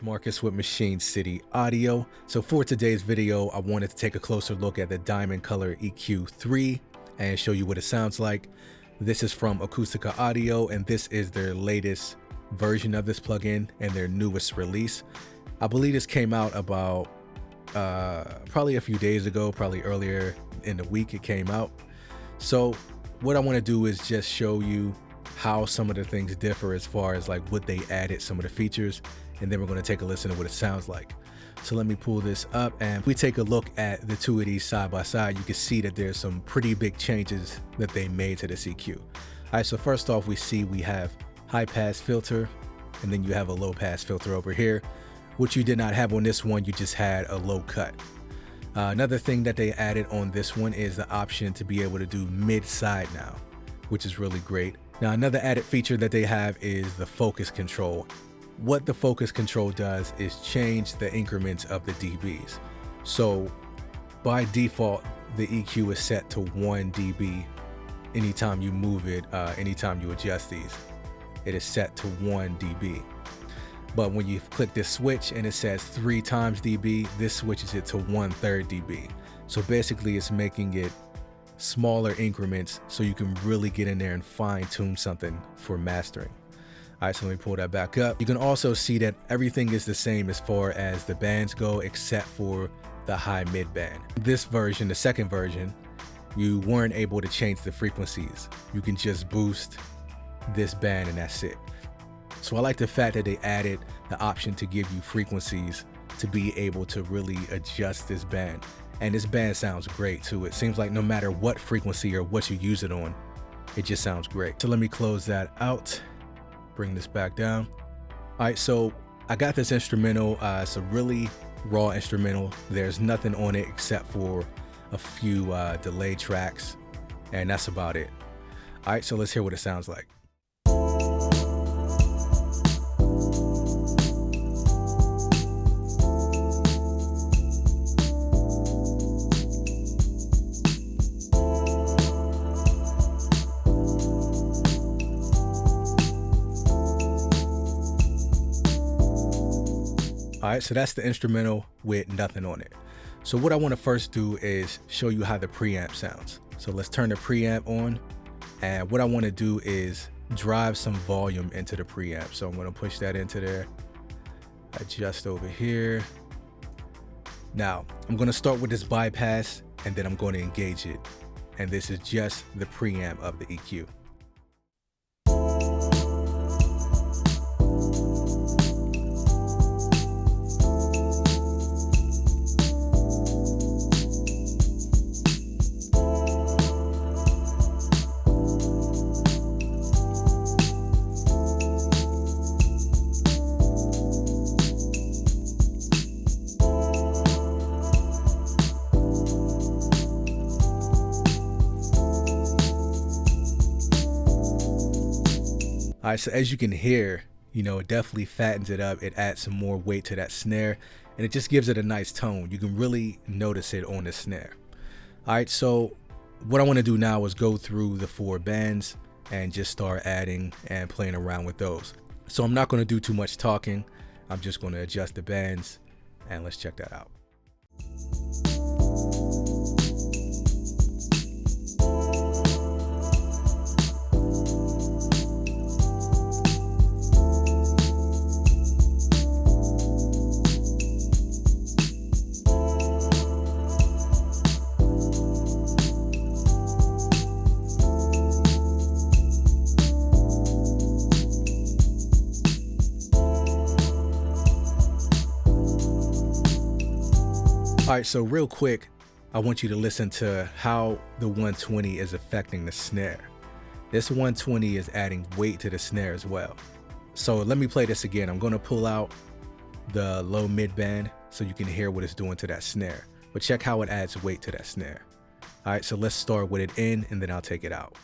Marcus with Machine City Audio. So for today's video, I wanted to take a closer look at the Diamond Color EQ3 and show you what it sounds like. This is from Acustica Audio, and this is their latest version of this plugin and their newest release. I believe this came out about probably a few days ago, probably earlier in the week it came out. So what I want to do is just show you how some of the things differ as far as like what they added, some of the features, and then we're going to take a listen to what it sounds like. So let me pull this up, and if we take a look at the two of these side by side, you can see that there's some pretty big changes that they made to this EQ. All right, so first off, we have high pass filter, and then you have a low pass filter over here, which you did not have on this one. You just had a low cut. Another thing that they added on this one is the option to be able to do mid side now, which is really great. Now, another added feature that they have is the focus control. What the focus control does is change the increments of the dBs. So by default, the EQ is set to 1 dB anytime you move it, anytime you adjust these. It is set to 1 dB. But when you click this switch and it says 3 times dB, this switches it to 1/3 dB. So basically it's making it smaller increments so you can really get in there and fine tune something for mastering. All right, so let me pull that back up. You can also see that everything is the same as far as the bands go, except for the high mid band. This version, the second version, you weren't able to change the frequencies. You can just boost this band and that's it. So I like the fact that they added the option to give you frequencies to be able to really adjust this band. And this band sounds great too. It seems like no matter what frequency or what you use it on, it just sounds great. So let me close that out, bring this back down. All right, so I got this instrumental. It's a really raw instrumental. There's nothing on it except for a few delay tracks, and that's about it. All right, so let's hear what it sounds like. All right, so that's the instrumental with nothing on it. So what I want to first do is show you how the preamp sounds. So let's turn the preamp on, and what I want to do is drive some volume into the preamp. So I'm going to push that into there, adjust over here. Now I'm going to start with this bypass, and then I'm going to engage it, and this is just the preamp of the EQ. All right, so as you can hear, you know, it definitely fattens it up. It adds some more weight to that snare, and it just gives it a nice tone. You can really notice it on the snare. All right, so what I want to do now is go through the 4 bands and just start adding and playing around with those. So I'm not going to do too much talking. I'm just going to adjust the bands, and let's check that out. All right, so real quick, I want you to listen to how the 120 is affecting the snare. This 120 is adding weight to the snare as well. So let me play this again. I'm going to pull out the low mid band so you can hear what it's doing to that snare. But check how it adds weight to that snare. All right, so let's start with it in, and then I'll take it out.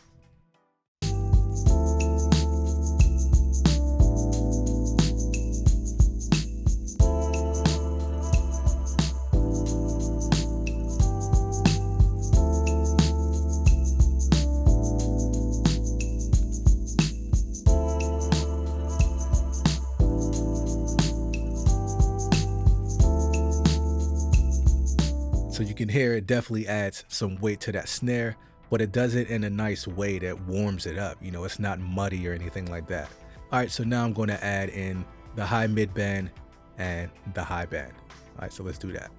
So you can hear it definitely adds some weight to that snare, but it does it in a nice way that warms it up. You know, it's not muddy or anything like that. All right, so now I'm going to add in the high mid band and the high band. All right, so let's do that.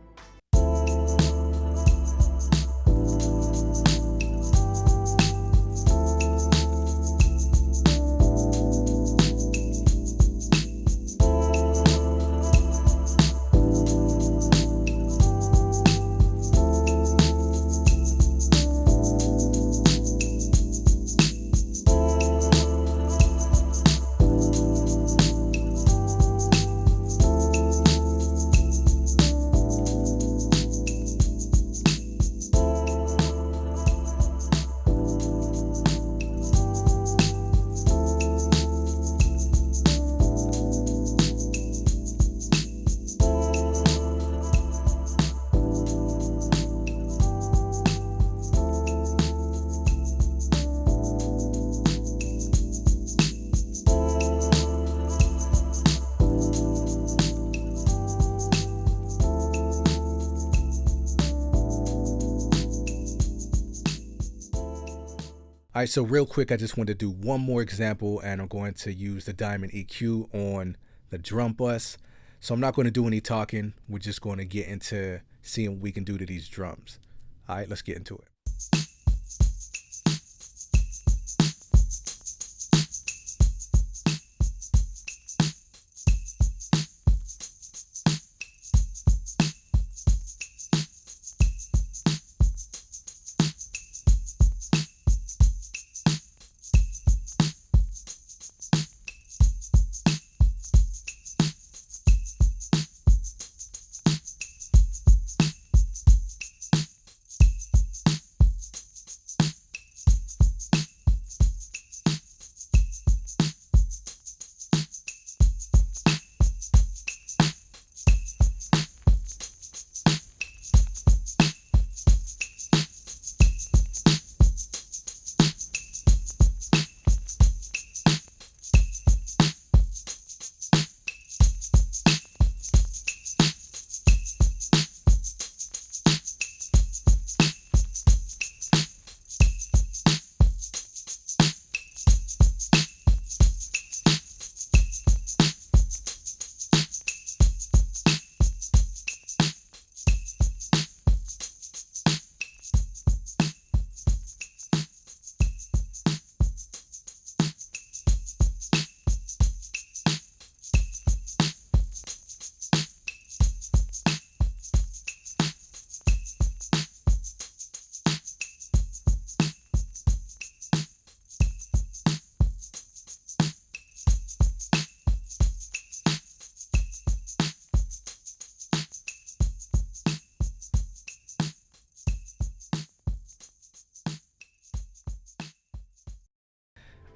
All right, so real quick, I just want to do one more example, and I'm going to use the Diamond EQ on the drum bus. So I'm not going to do any talking. We're just going to get into seeing what we can do to these drums. All right, let's get into it.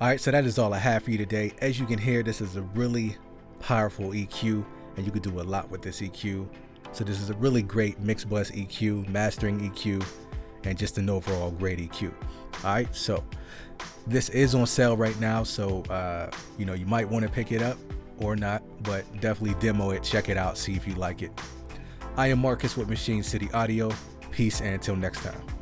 All right, so that is all I have for you today. As you can hear, this is a really powerful EQ, and you could do a lot with this EQ. So this is a really great mix bus EQ, mastering EQ, and just an overall great EQ. All right, so this is on sale right now, so you know, you might want to pick it up or not, but definitely demo it, check it out, see if you like it. I am Marcus with Machine City Audio. Peace, and until next time.